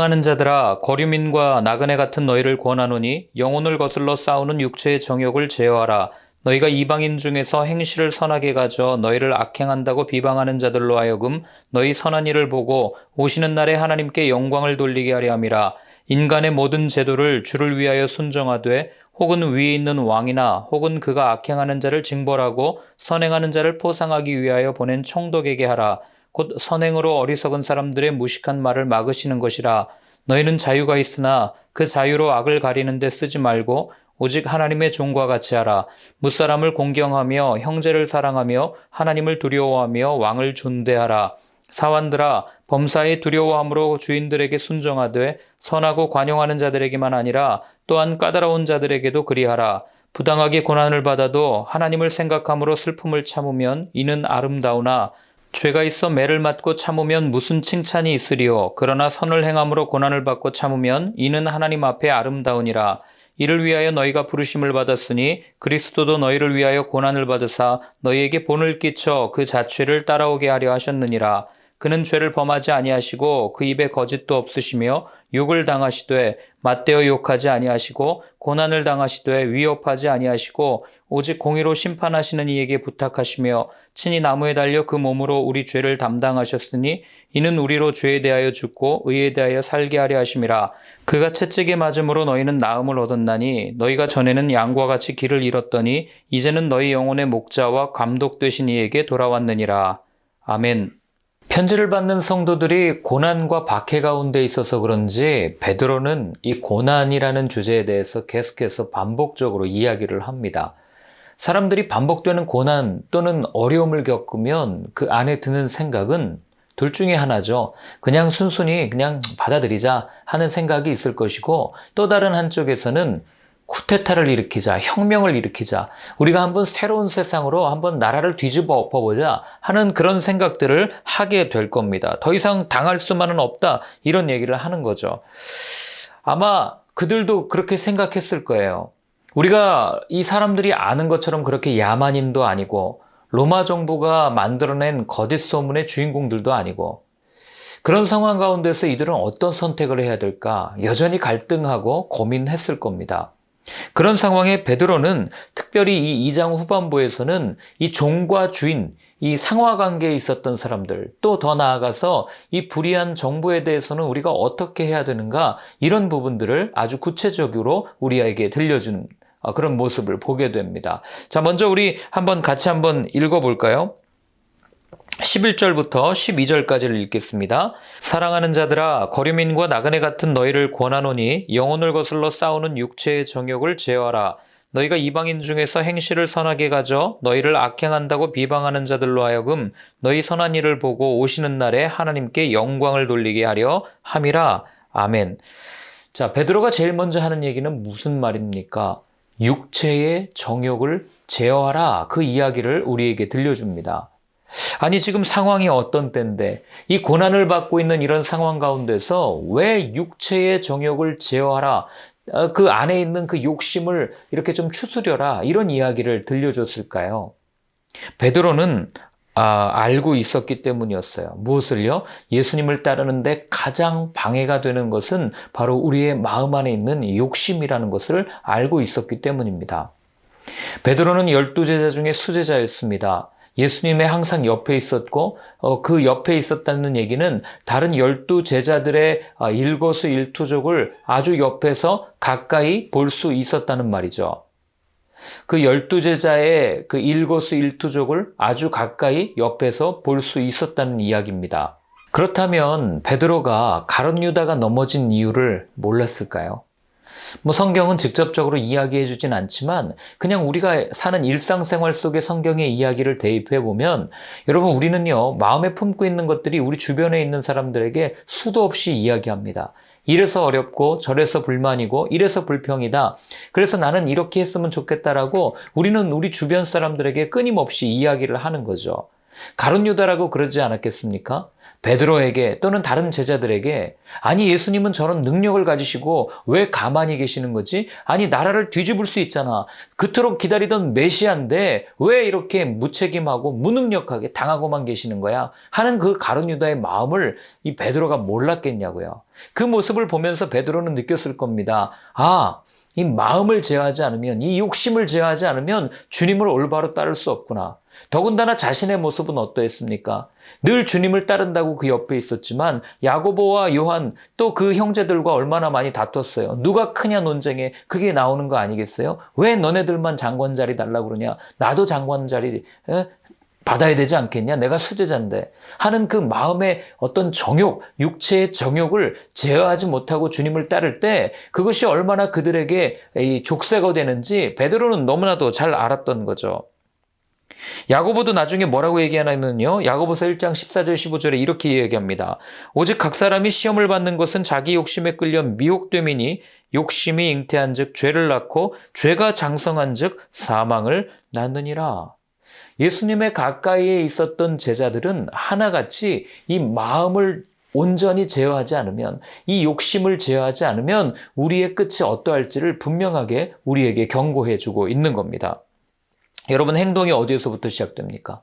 사랑하는 자들아, 거류민과 나그네 같은 너희를 권하노니 영혼을 거슬러 싸우는 육체의 정욕을 제어하라. 너희가 이방인 중에서 행실을 선하게 가져 너희를 악행한다고 비방하는 자들로 하여금 너희 선한 일을 보고 오시는 날에 하나님께 영광을 돌리게 하려 함이라. 인간의 모든 제도를 주를 위하여 순종하되 혹은 위에 있는 왕이나 혹은 그가 악행하는 자를 징벌하고 선행하는 자를 포상하기 위하여 보낸 총독에게 하라. 곧 선행으로 어리석은 사람들의 무식한 말을 막으시는 것이라. 너희는 자유가 있으나 그 자유로 악을 가리는 데 쓰지 말고 오직 하나님의 종과 같이 하라. 무사람을 공경하며 형제를 사랑하며 하나님을 두려워하며 왕을 존대하라. 사환들아, 범사에 두려워함으로 주인들에게 순종하되 선하고 관용하는 자들에게만 아니라 또한 까다로운 자들에게도 그리하라. 부당하게 고난을 받아도 하나님을 생각함으로 슬픔을 참으면 이는 아름다우나 죄가 있어 매를 맞고 참으면 무슨 칭찬이 있으리요. 그러나 선을 행함으로 고난을 받고 참으면 이는 하나님 앞에 아름다우니라. 이를 위하여 너희가 부르심을 받았으니 그리스도도 너희를 위하여 고난을 받으사 너희에게 본을 끼쳐 그 자취를 따라오게 하려 하셨느니라. 그는 죄를 범하지 아니하시고 그 입에 거짓도 없으시며 욕을 당하시되 맞대어 욕하지 아니하시고 고난을 당하시되 위협하지 아니하시고 오직 공의로 심판하시는 이에게 부탁하시며 친히 나무에 달려 그 몸으로 우리 죄를 담당하셨으니 이는 우리로 죄에 대하여 죽고 의에 대하여 살게 하려 하심이라. 그가 채찍에 맞음으로 너희는 나음을 얻었나니 너희가 전에는 양과 같이 길을 잃었더니 이제는 너희 영혼의 목자와 감독 되신 이에게 돌아왔느니라. 아멘. 편지를 받는 성도들이 고난과 박해 가운데 있어서 그런지 베드로는 이 고난이라는 주제에 대해서 계속해서 반복적으로 이야기를 합니다. 사람들이 반복되는 고난 또는 어려움을 겪으면 그 안에 드는 생각은 둘 중에 하나죠. 그냥 순순히 그냥 받아들이자 하는 생각이 있을 것이고 또 다른 한쪽에서는 쿠데타를 일으키자, 혁명을 일으키자, 우리가 한번 새로운 세상으로 한번 나라를 뒤집어 엎어보자 하는 그런 생각들을 하게 될 겁니다. 더 이상 당할 수만은 없다 이런 얘기를 하는 거죠. 아마 그들도 그렇게 생각했을 거예요. 우리가 이 사람들이 아는 것처럼 그렇게 야만인도 아니고 로마 정부가 만들어낸 거짓 소문의 주인공들도 아니고 그런 상황 가운데서 이들은 어떤 선택을 해야 될까 여전히 갈등하고 고민했을 겁니다. 그런 상황에 베드로는 특별히 이 2장 후반부에서는 이 종과 주인, 이 상하관계에 있었던 사람들, 또 더 나아가서 이 불의한 정부에 대해서는 우리가 어떻게 해야 되는가 이런 부분들을 아주 구체적으로 우리에게 들려주는 그런 모습을 보게 됩니다. 자, 먼저 우리 같이 한번 읽어볼까요? 11절부터 12절까지를 읽겠습니다. 사랑하는 자들아, 거류민과 나그네 같은 너희를 권하노니 영혼을 거슬러 싸우는 육체의 정욕을 제어하라. 너희가 이방인 중에서 행실을 선하게 가져 너희를 악행한다고 비방하는 자들로 하여금 너희 선한 일을 보고 오시는 날에 하나님께 영광을 돌리게 하려 함이라. 아멘. 자, 베드로가 제일 먼저 하는 얘기는 무슨 말입니까? 육체의 정욕을 제어하라. 그 이야기를 우리에게 들려줍니다. 아니 지금 상황이 어떤 때인데 이 고난을 받고 있는 이런 상황 가운데서 왜 육체의 정욕을 제어하라 그 안에 있는 그 욕심을 이렇게 좀 추스려라 이런 이야기를 들려줬을까요? 베드로는 알고 있었기 때문이었어요. 무엇을요? 예수님을 따르는데 가장 방해가 되는 것은 바로 우리의 마음 안에 있는 욕심이라는 것을 알고 있었기 때문입니다. 베드로는 12제자 중에 수제자였습니다. 예수님의 항상 옆에 있었고 그 옆에 있었다는 얘기는 다른 12제자들의 일거수일투족을 아주 옆에서 가까이 볼 수 있었다는 말이죠. 그 12제자의 그 일거수일투족을 아주 가까이 옆에서 볼 수 있었다는 이야기입니다. 그렇다면 베드로가 가룟 유다가 넘어진 이유를 몰랐을까요? 성경은 직접적으로 이야기해 주진 않지만 그냥 우리가 사는 일상생활 속의 성경의 이야기를 대입해 보면 여러분 우리는요 마음에 품고 있는 것들이 우리 주변에 있는 사람들에게 수도 없이 이야기합니다. 이래서 어렵고 저래서 불만이고 이래서 불평이다. 그래서 나는 이렇게 했으면 좋겠다라고 우리는 우리 주변 사람들에게 끊임없이 이야기를 하는 거죠. 가룟 유다라고 그러지 않았겠습니까? 베드로에게 또는 다른 제자들에게 아니 예수님은 저런 능력을 가지시고 왜 가만히 계시는 거지? 아니 나라를 뒤집을 수 있잖아. 그토록 기다리던 메시아인데 왜 이렇게 무책임하고 무능력하게 당하고만 계시는 거야? 하는 그 가룟 유다의 마음을 이 베드로가 몰랐겠냐고요. 그 모습을 보면서 베드로는 느꼈을 겁니다. 아, 이 마음을 제어하지 않으면, 이 욕심을 제어하지 않으면 주님을 올바로 따를 수 없구나. 더군다나 자신의 모습은 어떠했습니까? 늘 주님을 따른다고 그 옆에 있었지만 야고보와 요한 또 그 형제들과 얼마나 많이 다퉜어요. 누가 크냐 논쟁에 그게 나오는 거 아니겠어요? 왜 너네들만 장관 자리 달라고 그러냐? 나도 장관 자리 받아야 되지 않겠냐? 내가 수제자인데 하는 그 마음의 어떤 정욕, 육체의 정욕을 제어하지 못하고 주님을 따를 때 그것이 얼마나 그들에게 이 족쇄가 되는지 베드로는 너무나도 잘 알았던 거죠. 야고보도 나중에 뭐라고 얘기하냐면요. 야고보서 1장 14절 15절에 이렇게 얘기합니다. 오직 각 사람이 시험을 받는 것은 자기 욕심에 끌려 미혹됨이니 욕심이 잉태한 즉 죄를 낳고 죄가 장성한 즉 사망을 낳느니라. 예수님의 가까이에 있었던 제자들은 하나같이 이 마음을 온전히 제어하지 않으면, 이 욕심을 제어하지 않으면 우리의 끝이 어떠할지를 분명하게 우리에게 경고해 주고 있는 겁니다. 여러분, 행동이 어디에서부터 시작됩니까?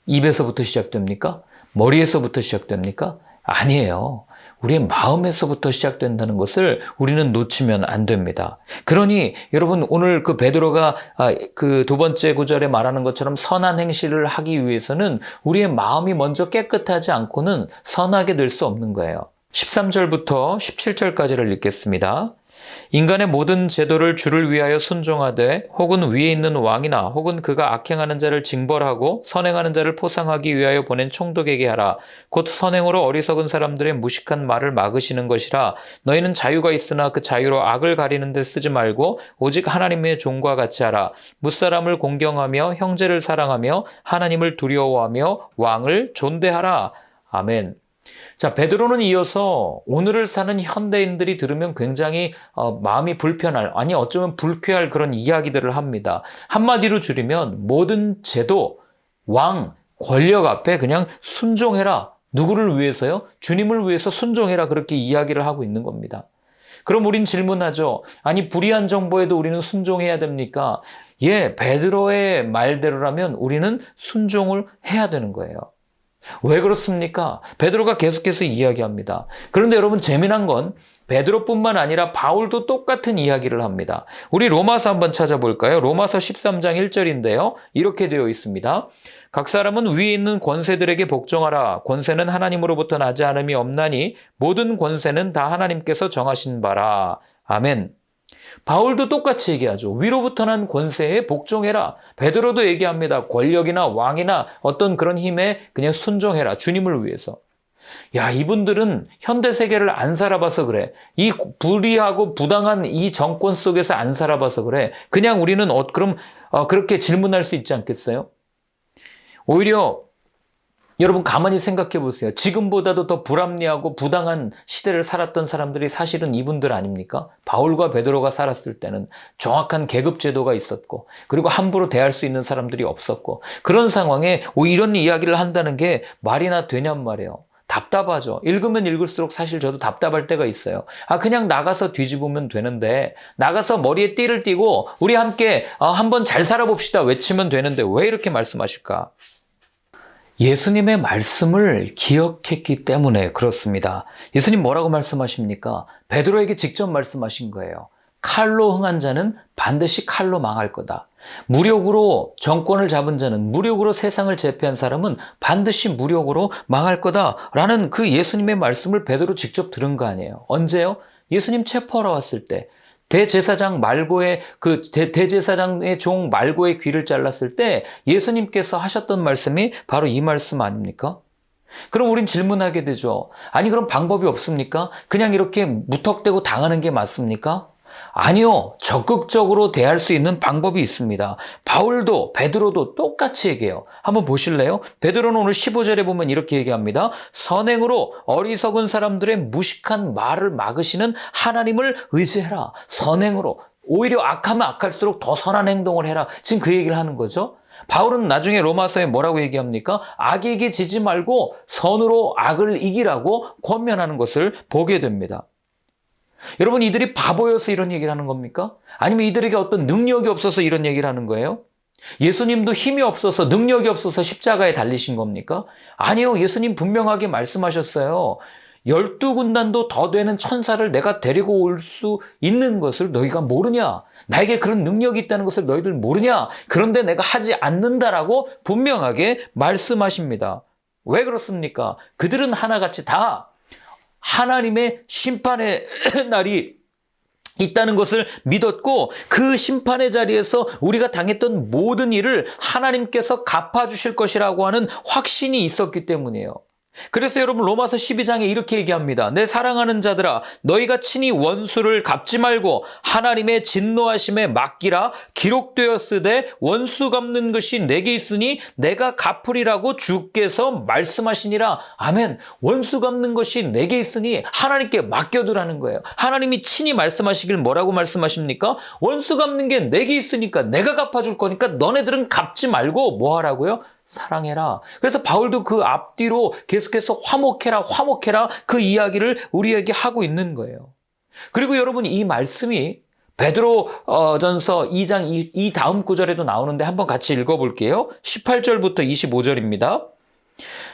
입에서부터 시작됩니까? 머리에서부터 시작됩니까? 아니에요. 우리의 마음에서부터 시작된다는 것을 우리는 놓치면 안 됩니다. 그러니 여러분, 오늘 그 베드로가 그 두 번째 구절에 말하는 것처럼 선한 행실을 하기 위해서는 우리의 마음이 먼저 깨끗하지 않고는 선하게 될 수 없는 거예요. 13절부터 17절까지를 읽겠습니다. 인간의 모든 제도를 주를 위하여 순종하되 혹은 위에 있는 왕이나 혹은 그가 악행하는 자를 징벌하고 선행하는 자를 포상하기 위하여 보낸 총독에게 하라. 곧 선행으로 어리석은 사람들의 무식한 말을 막으시는 것이라. 너희는 자유가 있으나 그 자유로 악을 가리는 데 쓰지 말고 오직 하나님의 종과 같이 하라. 무사람을 공경하며 형제를 사랑하며 하나님을 두려워하며 왕을 존대하라. 아멘. 자, 베드로는 이어서 오늘을 사는 현대인들이 들으면 굉장히 마음이 불편할, 아니 어쩌면 불쾌할 그런 이야기들을 합니다. 한마디로 줄이면 모든 제도, 왕, 권력 앞에 그냥 순종해라. 누구를 위해서요? 주님을 위해서 순종해라. 그렇게 이야기를 하고 있는 겁니다. 그럼 우린 질문하죠. 아니 불의한 정보에도 우리는 순종해야 됩니까? 예, 베드로의 말대로라면 우리는 순종을 해야 되는 거예요. 왜 그렇습니까? 베드로가 계속해서 이야기합니다. 그런데 여러분 재미난 건 베드로뿐만 아니라 바울도 똑같은 이야기를 합니다. 우리 로마서 한번 찾아볼까요? 로마서 13장 1절인데요. 이렇게 되어 있습니다. 각 사람은 위에 있는 권세들에게 복종하라. 권세는 하나님으로부터 나지 않음이 없나니 모든 권세는 다 하나님께서 정하신 바라. 아멘. 바울도 똑같이 얘기하죠. 위로부터 난 권세에 복종해라. 베드로도 얘기합니다. 권력이나 왕이나 어떤 그런 힘에 그냥 순종해라. 주님을 위해서. 야, 이분들은 현대 세계를 안 살아봐서 그래. 이 불의하고 부당한 이 정권 속에서 안 살아봐서 그래. 그냥 우리는 그럼 그렇게 질문할 수 있지 않겠어요? 오히려 여러분 가만히 생각해 보세요. 지금보다도 더 불합리하고 부당한 시대를 살았던 사람들이 사실은 이분들 아닙니까? 바울과 베드로가 살았을 때는 정확한 계급 제도가 있었고 그리고 함부로 대할 수 있는 사람들이 없었고 그런 상황에 이런 이야기를 한다는 게 말이나 되냔 말이에요. 답답하죠. 읽으면 읽을수록 사실 저도 답답할 때가 있어요. 그냥 나가서 뒤집으면 되는데 나가서 머리에 띠를 띠고 우리 함께 한번 잘 살아봅시다 외치면 되는데 왜 이렇게 말씀하실까? 예수님의 말씀을 기억했기 때문에 그렇습니다. 예수님 뭐라고 말씀하십니까? 베드로에게 직접 말씀하신 거예요. 칼로 흥한 자는 반드시 칼로 망할 거다. 무력으로 정권을 잡은 자는, 무력으로 세상을 제패한 사람은 반드시 무력으로 망할 거다라는 그 예수님의 말씀을 베드로 직접 들은 거 아니에요. 언제요? 예수님 체포하러 왔을 때. 대제사장 말고의 대제사장의 종 말고의 귀를 잘랐을 때 예수님께서 하셨던 말씀이 바로 이 말씀 아닙니까? 그럼 우린 질문하게 되죠. 아니 그럼 방법이 없습니까? 그냥 이렇게 무턱대고 당하는 게 맞습니까? 아니요. 적극적으로 대할 수 있는 방법이 있습니다. 바울도 베드로도 똑같이 얘기해요. 한번 보실래요? 베드로는 오늘 15절에 보면 이렇게 얘기합니다. 선행으로 어리석은 사람들의 무식한 말을 막으시는 하나님을 의지해라. 선행으로. 오히려 악하면 악할수록 더 선한 행동을 해라. 지금 그 얘기를 하는 거죠. 바울은 나중에 로마서에 뭐라고 얘기합니까? 악에게 지지 말고 선으로 악을 이기라고 권면하는 것을 보게 됩니다. 여러분, 이들이 바보여서 이런 얘기를 하는 겁니까? 아니면 이들에게 어떤 능력이 없어서 이런 얘기를 하는 거예요? 예수님도 힘이 없어서 능력이 없어서 십자가에 달리신 겁니까? 아니요. 예수님 분명하게 말씀하셨어요. 12군단도 더 되는 천사를 내가 데리고 올 수 있는 것을 너희가 모르냐? 나에게 그런 능력이 있다는 것을 너희들 모르냐? 그런데 내가 하지 않는다라고 분명하게 말씀하십니다. 왜 그렇습니까? 그들은 하나같이 다 하나님의 심판의 날이 있다는 것을 믿었고 그 심판의 자리에서 우리가 당했던 모든 일을 하나님께서 갚아주실 것이라고 하는 확신이 있었기 때문이에요. 그래서 여러분 로마서 12장에 이렇게 얘기합니다. 내 사랑하는 자들아 너희가 친히 원수를 갚지 말고 하나님의 진노하심에 맡기라. 기록되었으되 원수 갚는 것이 내게 있으니 내가 갚으리라고 주께서 말씀하시니라. 아멘. 원수 갚는 것이 내게 있으니 하나님께 맡겨두라는 거예요. 하나님이 친히 말씀하시길 뭐라고 말씀하십니까? 원수 갚는 게 내게 있으니까 내가 갚아줄 거니까 너네들은 갚지 말고 뭐 하라고요? 사랑해라. 그래서 바울도 그 앞뒤로 계속해서 화목해라, 화목해라 그 이야기를 우리에게 하고 있는 거예요. 그리고 여러분 이 말씀이 베드로전서 2장 이 다음 구절에도 나오는데 한번 같이 읽어볼게요. 18절부터 25절입니다.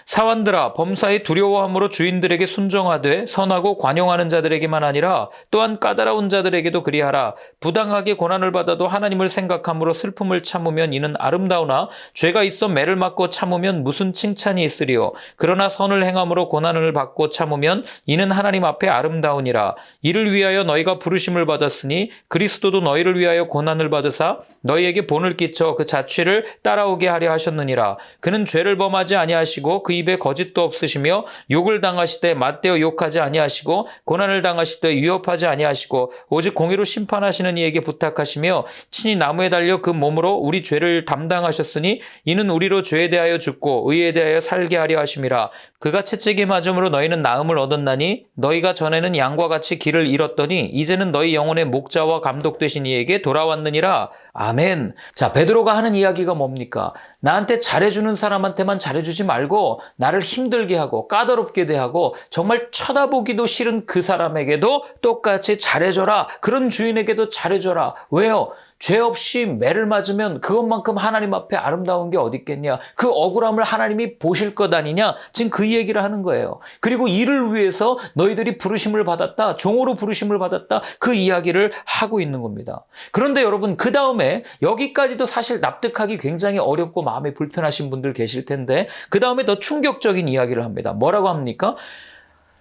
사환들아 범사에 두려워함으로 주인들에게 순종하되 선하고 관용하는 자들에게만 아니라 또한 까다로운 자들에게도 그리하라. 부당하게 고난을 받아도 하나님을 생각함으로 슬픔을 참으면 이는 아름다우나 죄가 있어 매를 맞고 참으면 무슨 칭찬이 있으리요. 그러나 선을 행함으로 고난을 받고 참으면 이는 하나님 앞에 아름다우니라. 이를 위하여 너희가 부르심을 받았으니 그리스도도 너희를 위하여 고난을 받으사 너희에게 본을 끼쳐 그 자취를 따라오게 하려 하셨느니라. 그는 죄를 범하지 아니하시고 그 입에 거짓도 없으시며 욕을 당하시되 맞대어 욕하지 아니하시고 고난을 당하시되 위협하지 아니하시고 오직 공의로 심판하시는 이에게 부탁하시며 친히 나무에 달려 그 몸으로 우리 죄를 담당하셨으니 이는 우리로 죄에 대하여 죽고 의에 대하여 살게 하려 하심이라. 그가 채찍에 맞음으로 너희는 나음을 얻었나니 너희가 전에는 양과 같이 길을 잃었더니 이제는 너희 영혼의 목자와 감독 되신 이에게 돌아왔느니라. 아멘. 자, 베드로가 하는 이야기가 뭡니까? 나한테 잘해주는 사람한테만 잘해주지 말고 나를 힘들게 하고 까다롭게 대하고 정말 쳐다보기도 싫은 그 사람에게도 똑같이 잘해줘라. 그런 주인에게도 잘해줘라. 왜요? 죄 없이 매를 맞으면 그것만큼 하나님 앞에 아름다운 게 어디 있겠냐. 그 억울함을 하나님이 보실 것 아니냐. 지금 그 얘기를 하는 거예요. 그리고 이를 위해서 너희들이 부르심을 받았다. 종으로 부르심을 받았다. 그 이야기를 하고 있는 겁니다. 그런데 여러분 그 다음에 여기까지도 사실 납득하기 굉장히 어렵고 마음이 불편하신 분들 계실 텐데 그 다음에 더 충격적인 이야기를 합니다. 뭐라고 합니까?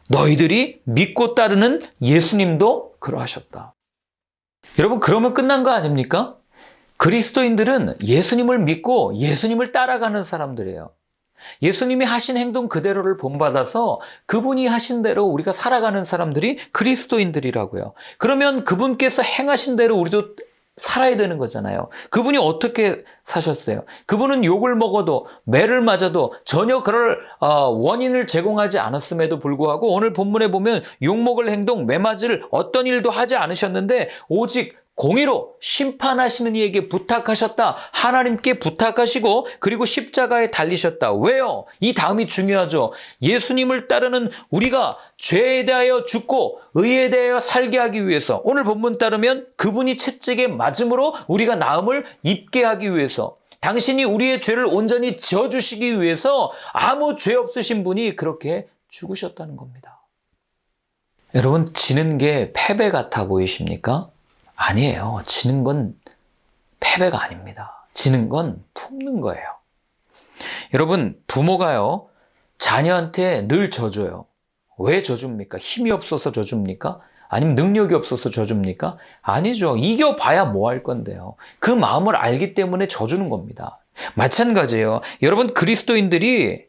너희들이 믿고 따르는 예수님도 그러하셨다. 여러분 그러면 끝난 거 아닙니까? 그리스도인들은 예수님을 믿고 예수님을 따라가는 사람들이에요. 예수님이 하신 행동 그대로를 본받아서 그분이 하신 대로 우리가 살아가는 사람들이 그리스도인들이라고요. 그러면 그분께서 행하신 대로 우리도 살아야 되는 거잖아요. 그분이 어떻게 사셨어요? 그분은 욕을 먹어도 매를 맞아도 전혀 그럴 원인을 제공하지 않았음에도 불구하고 오늘 본문에 보면 욕먹을 행동, 매 맞을 어떤 일도 하지 않으셨는데 오직 공의로 심판하시는 이에게 부탁하셨다. 하나님께 부탁하시고 그리고 십자가에 달리셨다. 왜요? 이 다음이 중요하죠. 예수님을 따르는 우리가 죄에 대하여 죽고 의에 대하여 살게 하기 위해서 오늘 본문 따르면 그분이 채찍에 맞음으로 우리가 나음을 입게 하기 위해서 당신이 우리의 죄를 온전히 지어주시기 위해서 아무 죄 없으신 분이 그렇게 죽으셨다는 겁니다. 여러분 지는 게 패배 같아 보이십니까? 아니에요. 지는 건 패배가 아닙니다. 지는 건 품는 거예요. 여러분, 부모가요, 자녀한테 늘 져줘요. 왜 져줍니까? 힘이 없어서 져줍니까? 아니면 능력이 없어서 져줍니까? 아니죠. 이겨봐야 뭐 할 건데요. 그 마음을 알기 때문에 져주는 겁니다. 마찬가지예요. 여러분, 그리스도인들이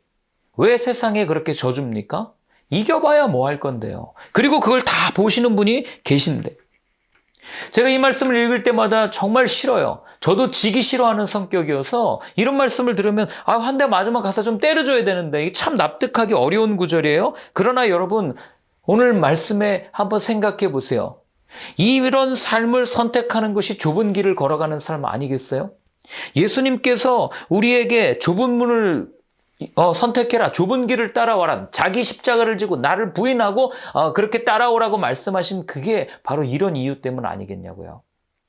왜 세상에 그렇게 져줍니까? 이겨봐야 뭐 할 건데요. 그리고 그걸 다 보시는 분이 계신데. 제가 이 말씀을 읽을 때마다 정말 싫어요. 저도 지기 싫어하는 성격이어서 이런 말씀을 들으면 한 대 맞으면 가서 좀 때려줘야 되는데 이게 참 납득하기 어려운 구절이에요. 그러나 여러분 오늘 말씀에 한번 생각해 보세요. 이런 삶을 선택하는 것이 좁은 길을 걸어가는 삶 아니겠어요? 예수님께서 우리에게 좁은 문을 선택해라. 좁은 길을 따라와라. 자기 십자가를 지고 나를 부인하고 그렇게 따라오라고 말씀하신 그게 바로 이런 이유 때문 아니겠냐고요.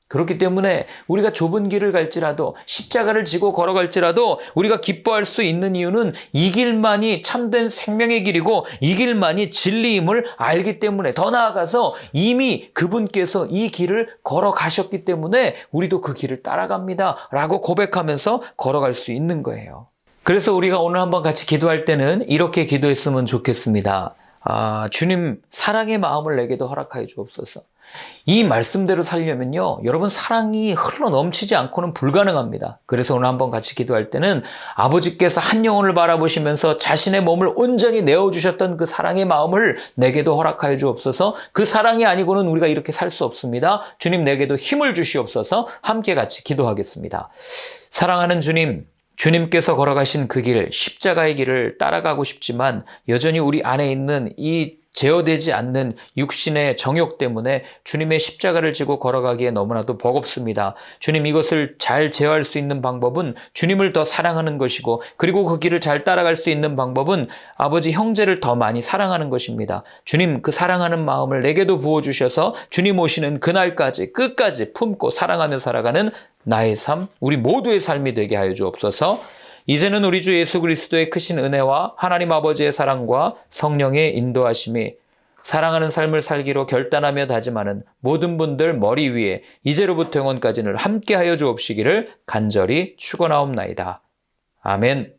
그렇기 때문에 우리가 좁은 길을 갈지라도 십자가를 지고 걸어갈지라도 우리가 기뻐할 수 있는 이유는 이 길만이 참된 생명의 길이고 이 길만이 진리임을 알기 때문에, 더 나아가서 이미 그분께서 이 길을 걸어가셨기 때문에 우리도 그 길을 따라갑니다 라고 고백하면서 걸어갈 수 있는 거예요. 그래서 우리가 오늘 한번 같이 기도할 때는 이렇게 기도했으면 좋겠습니다. 주님, 사랑의 마음을 내게도 허락하여 주옵소서. 이 말씀대로 살려면요, 여러분, 사랑이 흘러 넘치지 않고는 불가능합니다. 그래서 오늘 한번 같이 기도할 때는 아버지께서 한 영혼을 바라보시면서 자신의 몸을 온전히 내어주셨던 그 사랑의 마음을 내게도 허락하여 주옵소서. 그 사랑이 아니고는 우리가 이렇게 살 수 없습니다. 주님, 내게도 힘을 주시옵소서. 함께 같이 기도하겠습니다. 사랑하는 주님, 주님께서 걸어가신 그 길, 십자가의 길을 따라가고 싶지만 여전히 우리 안에 있는 이 제어되지 않는 육신의 정욕 때문에 주님의 십자가를 지고 걸어가기에 너무나도 버겁습니다. 주님, 이것을 잘 제어할 수 있는 방법은 주님을 더 사랑하는 것이고, 그리고 그 길을 잘 따라갈 수 있는 방법은 아버지 형제를 더 많이 사랑하는 것입니다. 주님, 그 사랑하는 마음을 내게도 부어주셔서 주님 오시는 그날까지 끝까지 품고 사랑하며 살아가는 나의 삶, 우리 모두의 삶이 되게 하여 주옵소서. 이제는 우리 주 예수 그리스도의 크신 은혜와 하나님 아버지의 사랑과 성령의 인도하심이 사랑하는 삶을 살기로 결단하며 다짐하는 모든 분들 머리 위에 이제로부터 영원까지는 함께하여 주옵시기를 간절히 축원하옵나이다. 아멘.